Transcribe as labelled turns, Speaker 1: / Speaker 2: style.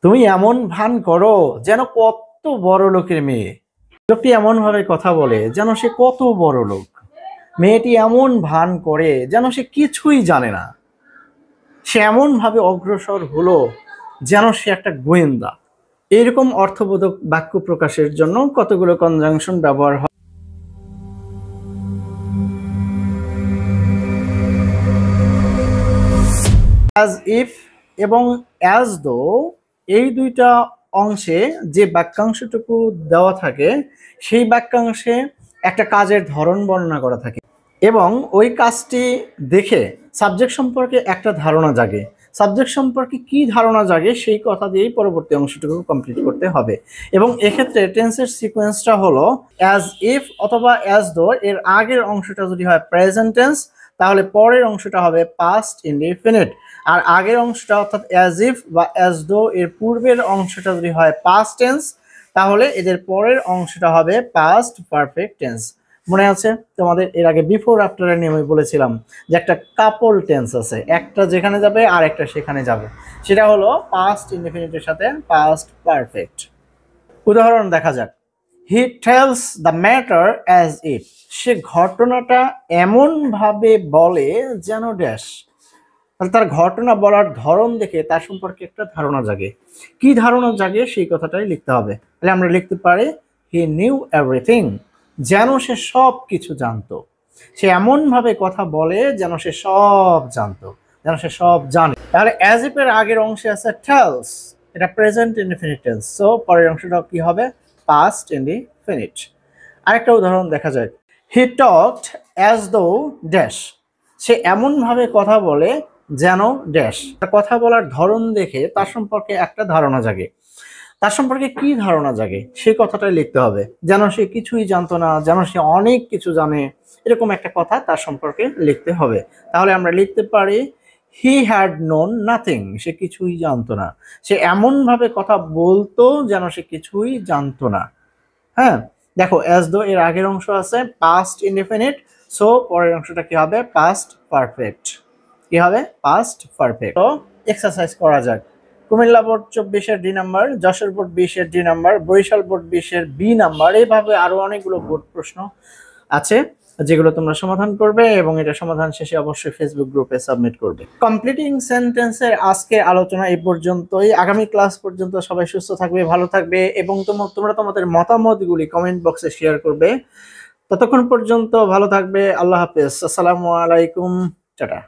Speaker 1: তুমি এমন ভান করো যেন কত বড় লোকের মেয়ে। লোকটি এমন ভাবে কথা বলে যেন সে কত বড় লোক। মেয়েটি এমন ভান করে যেন সে কিছুই জানে না। সে এমন ভাবে অগ্রসর হলো যেন সে একটা গোয়েন্দা। এরকম অর্থবোধক বাক্য প্রকাশের জন্য কতগুলো কনজাংশন ব্যবহার হয়। অ্যাজ ইফ এবং অ্যাজ দো এই দুইটা অংশে যে বাক্যাংশটুকু দেওয়া থাকে সেই বাক্যাংশে একটা কাজের ধরন বর্ণনা করা থাকে এবং ওই কাজটি দেখে সাবজেক্ট সম্পর্কে একটা ধারণা জাগে। সাবজেক্ট সম্পর্কে কি ধারণা জাগে সেই কথা দিয়েই পরবর্তী অংশটুকু কমপ্লিট করতে হবে। এবং এক্ষেত্রে টেন্সের সিকোয়েন্সটা হলো অ্যাজ ইফ অথবা অ্যাজ দো এর আগের অংশটা যদি হয় প্রেজেন্ট টেন্স তাহলে পরের অংশটা হবে পাস্ট ইনডিফিনিট। আর আগের অংশটা অর্থাৎ অ্যাজ ইফ বা অ্যাজ দো এর পূর্বের অংশটা যদি হয় পাস্ট টেন্স তাহলে এদের পরের অংশটা হবে পাস্ট পারফেক্ট টেন্স। মনে আছে তোমাদের এর আগে বিফোর আফটারের নিয়ে আমি বলেছিলাম যে একটা কাপল টেন্স আছে, একটা যেখানে যাবে আর একটা সেখানে যাবে, সেটা হলো পাস্ট ইনডিফিনিটের সাথে পাস্ট পারফেক্ট। উদাহরণ দেখা যাক। He tells the matter as if, সে ঘটনাটা এমন ভাবে বলে যেন ড্যাশ। তার ঘটনা বলার ধরন দেখে তার সম্পর্কে একটা ধারণা জাগে। কি ধারণা জাগে সেই কথাটাই লিখতে হবে। তাহলে আমরা লিখতে পারি হি নিউ এভরিথিং, যেন সে সব কিছু জানতো। সে এমন ভাবে কথা বলে যেন সে সব জানতো, যেন সে সব জানে। তাহলে অ্যাজ ইফ এর আগের অংশে আছে টেলস, এটা প্রেজেন্ট ইনডিফিনিট টেন্স, সো পরের অংশটা কি হবে পাস্ট ইনডিফিনিট। আরেকটা উদাহরণ দেখা যায়। He talked as though dash, সে এমন ভাবে কথা বলে যেন ড্যাশ। কথা বলার ধরন দেখে তার সম্পর্কে একটা ধারণা জাগে। তার সম্পর্কে কি ধারণা জাগে সেই কথাটাই লিখতে হবে। যেন সে কিছুই জানতো না, যেন সে অনেক কিছু জানে, এরকম একটা কথা তার সম্পর্কে লিখতে হবে। তাহলে আমরা লিখতে পারি হি হ্যাড নোন নাথিং, সে কিছুই জানতো না। সে এমন ভাবে কথা বলতো যেন সে কিছুই জানতো না। হ্যাঁ, দেখো অ্যাজ দো এর আগের অংশ আছে পাস্ট ইনডিফিনিট, সো পরের অংশটা কি হবে পাস্ট পারফেক্ট। কি হবে পাস্ট পারফেক্ট। তো এক্সারসাইজ করা যাক। কুমিল্লা বোর্ড 24-এর ডি নাম্বার, যশোর বোর্ড 20-এর ডি নাম্বার, বরিশাল বোর্ড 20-এর বি নাম্বার, এইভাবে আরো অনেকগুলো বোর্ড প্রশ্ন আছে যেগুলো তোমরা সমাধান করবে এবং এটা সমাধান শেষে অবশ্যই ফেসবুক গ্রুপে সাবমিট করবে। কমপ্লিটিং সেন্টেন্সের আজকে আলোচনা এই পর্যন্তই। আগামী ক্লাস পর্যন্ত সবাই সুস্থ থাকবে, ভালো থাকবে এবং তোমরা তোমাদের মতামতগুলি কমেন্ট বক্সে শেয়ার করবে। ততক্ষণ পর্যন্ত ভালো থাকবে। আল্লাহ হাফেজ, আসসালামু আলাইকুম, টাটা।